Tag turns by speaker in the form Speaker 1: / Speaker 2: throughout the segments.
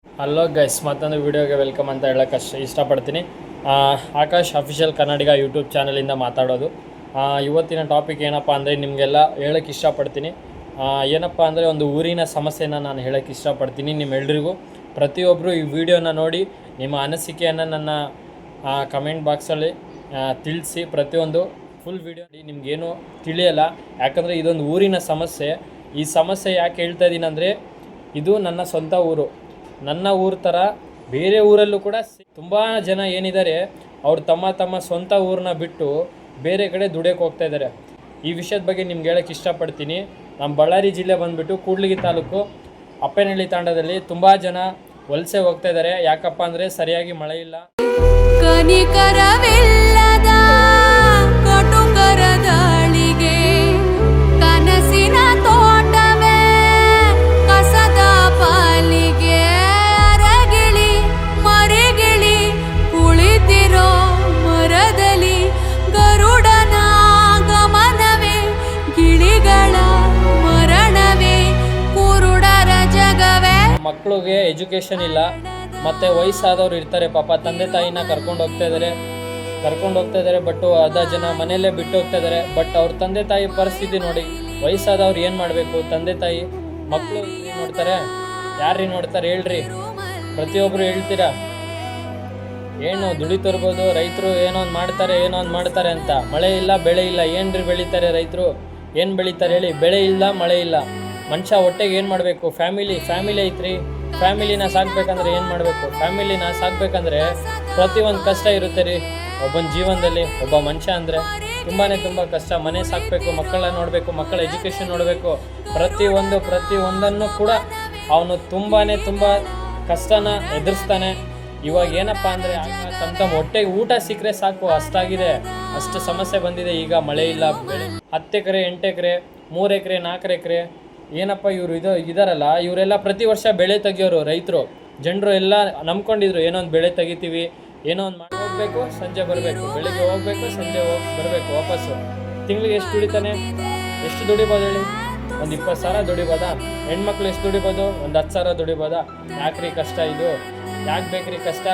Speaker 1: Hello guys, ಮತ್ತೊಂದು ವಿಡಿಯೋಗೆ welcome ಅಂತ ಹೇಳೋಕ್ಕೆ ಇಷ್ಟಪಡ್ತೀನಿ. ಆಕಾಶ್ ಅಫಿಷಿಯಲ್ ಕನ್ನಡಿಗ ಯೂಟ್ಯೂಬ್ ಚಾನಲಿಂದ ಮಾತಾಡೋದು. ಇವತ್ತಿನ ಟಾಪಿಕ್ ಏನಪ್ಪ ಅಂದರೆ ನಿಮಗೆಲ್ಲ ಹೇಳೋಕ್ಕೆ ಇಷ್ಟಪಡ್ತೀನಿ. ಏನಪ್ಪ ಅಂದರೆ ಒಂದು ಊರಿನ ಸಮಸ್ಯೆನ ನಾನು ಹೇಳೋಕ್ಕೆ ಇಷ್ಟಪಡ್ತೀನಿ ನಿಮ್ಮೆಲ್ಲರಿಗೂ. ಪ್ರತಿಯೊಬ್ಬರು ಈ ವಿಡಿಯೋನ ನೋಡಿ ನಿಮ್ಮ ಅನಿಸಿಕೆಯನ್ನು ನನ್ನ ಕಮೆಂಟ್ ಬಾಕ್ಸಲ್ಲಿ ತಿಳಿಸಿ. ಪ್ರತಿಯೊಂದು ಫುಲ್ ವಿಡಿಯೋ ನಿಮಗೇನು ತಿಳಿಯಲ್ಲ, ಯಾಕಂದರೆ ಇದೊಂದು ಊರಿನ ಸಮಸ್ಯೆ. ಈ ಸಮಸ್ಯೆ ಯಾಕೆ ಹೇಳ್ತಾ ಇದ್ದೀನಿ ಅಂದರೆ, ಇದು ನನ್ನ ಸ್ವಂತ ಊರು. ನನ್ನ ಊರ ಥರ ಬೇರೆ ಊರಲ್ಲೂ ಕೂಡ ತುಂಬ ಜನ ಏನಿದ್ದಾರೆ, ಅವ್ರು ತಮ್ಮ ಸ್ವಂತ ಊರನ್ನ ಬಿಟ್ಟು ಬೇರೆ ಕಡೆ ದುಡಿಯೋಕ್ಕೆ ಹೋಗ್ತಾ ಇದ್ದಾರೆ. ಈ ವಿಷಯದ ಬಗ್ಗೆ ನಿಮ್ಗೆ ಹೇಳೋಕ್ಕೆ ಇಷ್ಟಪಡ್ತೀನಿ. ನಮ್ಮ ಬಳ್ಳಾರಿ ಜಿಲ್ಲೆ ಬಂದುಬಿಟ್ಟು ಕೂಡ್ಲಿಗಿ ತಾಲೂಕು ಅಪ್ಪೇನಹಳ್ಳಿ ತಾಂಡದಲ್ಲಿ ತುಂಬ ಜನ ವಲಸೆ ಹೋಗ್ತಾ ಇದ್ದಾರೆ. ಯಾಕಪ್ಪ ಅಂದರೆ ಸರಿಯಾಗಿ ಮಳೆ ಇಲ್ಲ.
Speaker 2: ಕನಿಕರವಿಲ್ಲದ ಕಟುಕರ ದಾಳಿಗೆ ಕನಸಿನ ತೋಟವೇ ಕಸದ ಪಾಲಿಗೆ ಅರಗಿಳಿ ಮರಿಗಿಳಿ ಕುಳಿತಿರೋ ಮರದಲ್ಲಿ ಗರುಡನ ಗಮನವೇ ಗಿಳಿಗಳ ಮರಣವೇ ಕುರುಡರ ಜಗವೇ.
Speaker 1: ಮಕ್ಕಳಿಗೆ ಎಜುಕೇಷನ್ ಇಲ್ಲ, ಮತ್ತು ವಯಸ್ಸಾದವ್ರು ಇರ್ತಾರೆ, ಪಾಪ ತಂದೆ ತಾಯಿನ ಕರ್ಕೊಂಡು ಹೋಗ್ತಾ ಇದ್ದಾರೆ. ಬಟ್ ಅರ್ಧ ಜನ ಮನೆಯಲ್ಲೇ ಬಿಟ್ಟು ಹೋಗ್ತಾ ಇದ್ದಾರೆ. ಬಟ್ ಅವ್ರ ತಂದೆ ತಾಯಿ ಪರಿಸ್ಥಿತಿ ನೋಡಿ, ವಯಸ್ಸಾದವ್ರು ಏನು ಮಾಡಬೇಕು? ತಂದೆ ತಾಯಿ ಮಕ್ಕಳು ನೋಡ್ತಾರೆ, ಯಾರ್ರೀ ನೋಡ್ತಾರೆ ಹೇಳ್ರಿ? ಪ್ರತಿಯೊಬ್ಬರು ಹೇಳ್ತೀರಾ ಏನು ದುಡಿ ತರ್ಬೋದು, ರೈತರು ಏನೋ ಒಂದು ಮಾಡ್ತಾರೆ ಅಂತ. ಮಳೆ ಇಲ್ಲ, ಬೆಳೆ ಇಲ್ಲ, ಏನ್ರಿ ಬೆಳೀತಾರೆ ರೈತರು? ಏನು ಬೆಳೀತಾರೆ ಹೇಳಿ? ಬೆಳೆ ಇಲ್ಲ, ಮಳೆ ಇಲ್ಲ. ಮನುಷ್ಯ ಹೊಟ್ಟೆಗೆ ಏನು ಮಾಡಬೇಕು? ಫ್ಯಾಮಿಲಿ ಐತ್ರಿ. ಫ್ಯಾಮಿಲಿನ ಸಾಕ್ಬೇಕಂದ್ರೆ ಏನು ಮಾಡಬೇಕು? ಫ್ಯಾಮಿಲಿನ ಸಾಕ್ಬೇಕಂದ್ರೆ ಪ್ರತಿಯೊಂದು ಕಷ್ಟ ಇರುತ್ತೆ ರೀ. ಒಬ್ಬನ ಜೀವನದಲ್ಲಿ ಒಬ್ಬ ಮನುಷ್ಯ ಅಂದರೆ ತುಂಬ ಕಷ್ಟ. ಮನೆ ಸಾಕಬೇಕು, ಮಕ್ಕಳನ್ನ ನೋಡಬೇಕು, ಮಕ್ಕಳ ಎಜುಕೇಷನ್ ನೋಡಬೇಕು. ಪ್ರತಿಯೊಂದನ್ನು ಕೂಡ ಅವನು ತುಂಬ ಕಷ್ಟನ ಎದುರಿಸ್ತಾನೆ. ಇವಾಗ ಏನಪ್ಪ ಅಂದರೆ ತಮ್ಮ ಹೊಟ್ಟೆಗೆ ಊಟ ಸಿಕ್ಕರೆ ಸಾಕು, ಅಷ್ಟಾಗಿದೆ. ಅಷ್ಟು ಸಮಸ್ಯೆ ಬಂದಿದೆ. ಈಗ ಮಳೆ ಇಲ್ಲ, ಬೆಳೆ 10 ಎಕರೆ 8 ಎಕರೆ 3 ಎಕರೆ 4 ಎಕರೆ ಏನಪ್ಪ ಇವರು ಇದಾರಲ್ಲ, ಇವರೆಲ್ಲ ಪ್ರತಿ ವರ್ಷ ಬೆಳೆ ತೆಗಿಯೋರು ರೈತರು. ಜನರು ಎಲ್ಲ ನಂಬ್ಕೊಂಡಿದ್ರು, ಏನೋ ಒಂದು ಬೆಳೆ ತೆಗಿತೀವಿ, ಏನೋ ಒಂದು ಮಾಡಿ ಹೋಗಬೇಕು, ಸಂಜೆ ಬರಬೇಕು, ಬೆಳಿಗ್ಗೆ ಹೋಗಬೇಕು, ಸಂಜೆ ಬರಬೇಕು ವಾಪಸ್ಸು. ತಿಂಗಳಿಗೆ ಎಷ್ಟು ದುಡಿತಾನೆ? ಎಷ್ಟು ದುಡಿಬೋದು ಹೇಳಿ? ಒಂದು 20,000 ದುಡಿಬೋದಾ? ಹೆಣ್ಮಕ್ಳು ಎಷ್ಟು ದುಡಿಬೋದು? ಒಂದು 10,000 ದುಡಿಬೋದಾ? ಯಾಕ್ರಿ ಕಷ್ಟ ಇದು? ಯಾಕೆ ಬೇಕ್ರಿ ಕಷ್ಟ?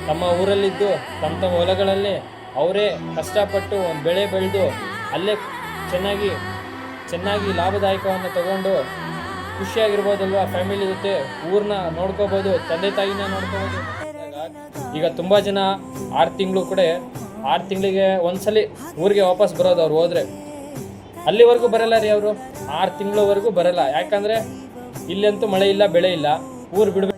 Speaker 1: ತಮ್ಮ ಊರಲ್ಲಿದ್ದು ತಮ್ಮ ಹೊಲಗಳಲ್ಲಿ ಅವರೇ ಕಷ್ಟಪಟ್ಟು ಒಂದು ಬೆಳೆ ಬೆಳೆದು ಅಲ್ಲೇ ಚೆನ್ನಾಗಿ ಲಾಭದಾಯಕವನ್ನು ತಗೊಂಡು ಖುಷಿಯಾಗಿರ್ಬೋದಲ್ವ? ಫ್ಯಾಮಿಲಿ ಜೊತೆ ಊರನ್ನ ನೋಡ್ಕೋಬೋದು, ತಂದೆ ತಾಯಿನ ನೋಡ್ಕೋಬೋದು. ಈಗ ತುಂಬ ಜನ 6 ತಿಂಗಳಿಗೆ ಒಂದ್ಸಲಿ ಊರಿಗೆ ವಾಪಸ್ ಬರೋದು. ಅವ್ರು ಹೋದರೆ ಅಲ್ಲಿವರೆಗೂ ಬರಲ್ಲ ರೀ. ಅವರು 6 ತಿಂಗಳವರೆಗೂ ಬರಲ್ಲ. ಯಾಕಂದರೆ ಇಲ್ಲಂತೂ ಮಳೆ ಇಲ್ಲ, ಬೆಳೆ ಇಲ್ಲ, ಊರು ಬಿಡಬೇಕು.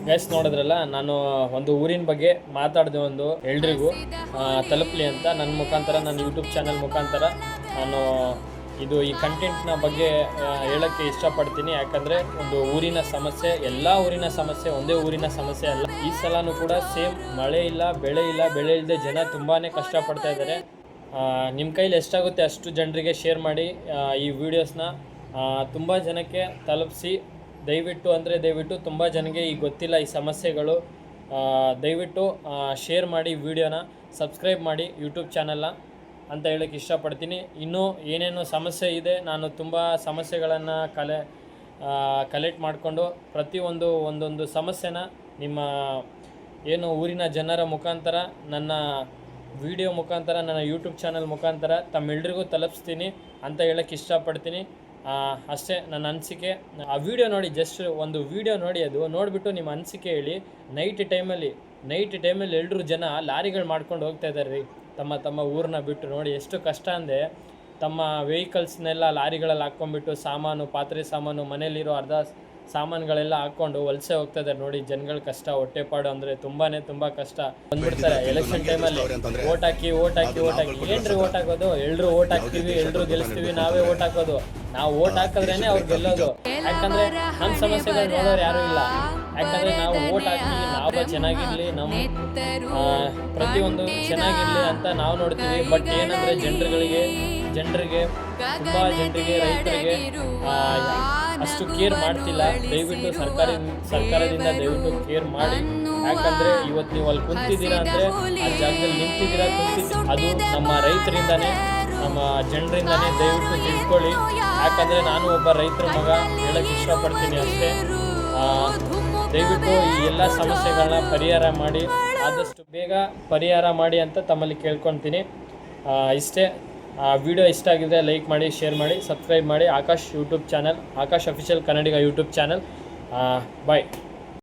Speaker 1: ಗೈಸ್, ನೋಡಿದ್ರಲ್ಲ, ನಾನು ಒಂದು ಊರಿನ ಬಗ್ಗೆ ಮಾತಾಡಿದೆ, ಒಂದು ಎಲ್ರಿಗೂ ತಲುಪಲಿ ಅಂತ ನನ್ನ ಮುಖಾಂತರ, ನನ್ನ ಯೂಟ್ಯೂಬ್ ಚಾನಲ್ ಮುಖಾಂತರ ನಾನು ಈ ಕಂಟೆಂಟ್ನ ಬಗ್ಗೆ ಹೇಳೋಕ್ಕೆ ಇಷ್ಟಪಡ್ತೀನಿ. ಯಾಕಂದರೆ ಒಂದು ಊರಿನ ಸಮಸ್ಯೆ, ಎಲ್ಲ ಊರಿನ ಸಮಸ್ಯೆ, ಒಂದೇ ಊರಿನ ಸಮಸ್ಯೆ ಅಲ್ಲ. ಈ ಸಲನೂ ಕೂಡ ಸೇಮ್ ಮಳೆ ಇಲ್ಲ, ಬೆಳೆ ಇಲ್ಲದೆ ಜನ ತುಂಬಾ ಕಷ್ಟಪಡ್ತಾ ಇದ್ದಾರೆ. ನಿಮ್ಮ ಕೈಲಿ ಎಷ್ಟಾಗುತ್ತೆ ಅಷ್ಟು ಜನರಿಗೆ ಶೇರ್ ಮಾಡಿ ಈ ವಿಡಿಯೋಸ್ನ. ತುಂಬ ಜನಕ್ಕೆ ತಲುಪಿಸಿ ದಯವಿಟ್ಟು ತುಂಬ ಜನಕ್ಕೆ ಈಗ ಗೊತ್ತಿಲ್ಲ ಈ ಸಮಸ್ಯೆಗಳು. ದಯವಿಟ್ಟು ಶೇರ್ ಮಾಡಿ ವಿಡಿಯೋನ, ಸಬ್ಸ್ಕ್ರೈಬ್ ಮಾಡಿ ಯೂಟ್ಯೂಬ್ ಚಾನಲ್ನ ಅಂತ ಹೇಳೋಕ್ಕೆ ಇಷ್ಟಪಡ್ತೀನಿ. ಇನ್ನೂ ಏನೇನು ಸಮಸ್ಯೆ ಇದೆ, ನಾನು ತುಂಬ ಸಮಸ್ಯೆಗಳನ್ನು ಕಲೆಕ್ಟ್ ಮಾಡಿಕೊಂಡು ಒಂದೊಂದು ಸಮಸ್ಯೆನ ನಿಮ್ಮ ಏನು ಊರಿನ ಜನರ ಮುಖಾಂತರ, ನನ್ನ ವಿಡಿಯೋ ಮುಖಾಂತರ, ನನ್ನ ಯೂಟ್ಯೂಬ್ ಚಾನಲ್ ಮುಖಾಂತರ ತಮ್ಮೆಲ್ಲರಿಗೂ ತಲುಪಿಸ್ತೀನಿ ಅಂತ ಹೇಳೋಕ್ಕೆ ಇಷ್ಟಪಡ್ತೀನಿ. ಅಷ್ಟೇ ನನ್ನ ಅನಿಸಿಕೆ. ಆ ವಿಡಿಯೋ ನೋಡಿ, ಜಸ್ಟ್ ಒಂದು ವಿಡಿಯೋ ನೋಡಿ, ಅದು ನೋಡಿಬಿಟ್ಟು ನಿಮ್ಮ ಅನಿಸಿಕೆ ಹೇಳಿ. ನೈಟ್ ಟೈಮಲ್ಲಿ ಎಲ್ಲರೂ ಜನ ಲಾರಿಗಳು ಮಾಡ್ಕೊಂಡು ಹೋಗ್ತಾ ಇದ್ದಾರೆ ರೀ, ತಮ್ಮ ಊರನ್ನ ಬಿಟ್ಟು. ನೋಡಿ ಎಷ್ಟು ಕಷ್ಟ ಅಂದರೆ, ತಮ್ಮ ವೆಹಿಕಲ್ಸ್ನೆಲ್ಲ ಲಾರಿಗಳಲ್ಲಿ ಹಾಕ್ಕೊಂಡ್ಬಿಟ್ಟು ಪಾತ್ರೆ ಸಾಮಾನು, ಮನೇಲಿರೋ ಅರ್ಧ ಸಾಮಾನುಗಳೆಲ್ಲ ಹಾಕ್ಕೊಂಡು ವಲಸೆ ಹೋಗ್ತಾ ಇದ್ದಾರೆ. ನೋಡಿ ಜನಗಳ ಕಷ್ಟ, ಹೊಟ್ಟೆಪಾಡು ಅಂದರೆ ತುಂಬ ಕಷ್ಟ. ಬಂದ್ಬಿಡ್ತಾರೆ ಎಲೆಕ್ಷನ್ ಟೈಮಲ್ಲಿ, ಓಟ್ ಹಾಕಿ ಏನ್ರಿ ಓಟ್ ಹಾಕೋದು? ಎಲ್ಲರೂ ಓಟ್ ಹಾಕ್ತೀವಿ, ಎಲ್ಲರೂ ಗೆಲ್ಲಿಸ್ತೀವಿ, ನಾವೇ ಓಟ್ ಹಾಕೋದು. ನಾವು ಓಟ್ ಹಾಕಿದ್ರೇನೆ ಅವ್ರು ಗೆಲ್ಲೋದು. ಯಾಕಂದರೆ ನಮ್ಮ ಸಮಸ್ಯೆಗಳು ನೋಡೋರು ಯಾರೂ ಇಲ್ಲ. ಯಾಕಂದರೆ ನಾವು ಓಟ್ ಹಾಕಿ ನಾವು ಚೆನ್ನಾಗಿರಲಿ, ನಮ್ಮ ಪ್ರತಿಯೊಂದು ಚೆನ್ನಾಗಿರಲಿ ಅಂತ ನಾವು ನೋಡ್ತೀವಿ. ಬಟ್ ಏನಂದರೆ ಜನರಿಗೆ ತುಂಬ ಜನರಿಗೆ, ರೈತರಿಗೆ ಅಷ್ಟು ಕೇರ್ ಮಾಡ್ತಿಲ್ಲ. ದಯವಿಟ್ಟು ಸರ್ಕಾರದಿಂದ ದಯವಿಟ್ಟು ಕೇರ್ ಮಾಡಿ. ಯಾಕಂದರೆ ಇವತ್ತು ನೀವು ಅಲ್ಲಿ ಕುಂತಿದ್ದೀರಾ ಅಂದರೆ, ಆ ಜಾಗದಲ್ಲಿ ನಿಂತಿದ್ದೀರಾ, ಅದು ನಮ್ಮ ರೈತರಿಂದನೇ, ನಮ್ಮ ಜನರಿಂದನೇ. ದಯವಿಟ್ಟು ತಿಳ್ಕೊಳ್ಳಿ. ಯಾಕಂದರೆ ನಾನು ಒಬ್ಬ ರೈತರ ಮಗ, ಹೇಳೋಕ್ಕೆ ಇಷ್ಟಪಡ್ತೀನಿ ಅಷ್ಟೇ. ದಯವಿಟ್ಟು ಈ ಎಲ್ಲ ಸಮಸ್ಯೆಗಳನ್ನ ಪರಿಹಾರ ಮಾಡಿ, ಆದಷ್ಟು ಬೇಗ ಪರಿಹಾರ ಮಾಡಿ ಅಂತ ತಮ್ಮಲ್ಲಿ ಕೇಳ್ಕೊತೀನಿ. ಇಷ್ಟೇ. ವಿಡಿಯೋ ಇಷ್ಟ ಆಗಿದ್ರೆ ಲೈಕ್ ಮಾಡಿ, ಶೇರ್ ಮಾಡಿ, ಸಬ್ಸ್ಕ್ರೈಬ್ ಮಾಡಿ Akash YouTube channel, Akash official Kannadiga YouTube channel. ಬಾಯ್.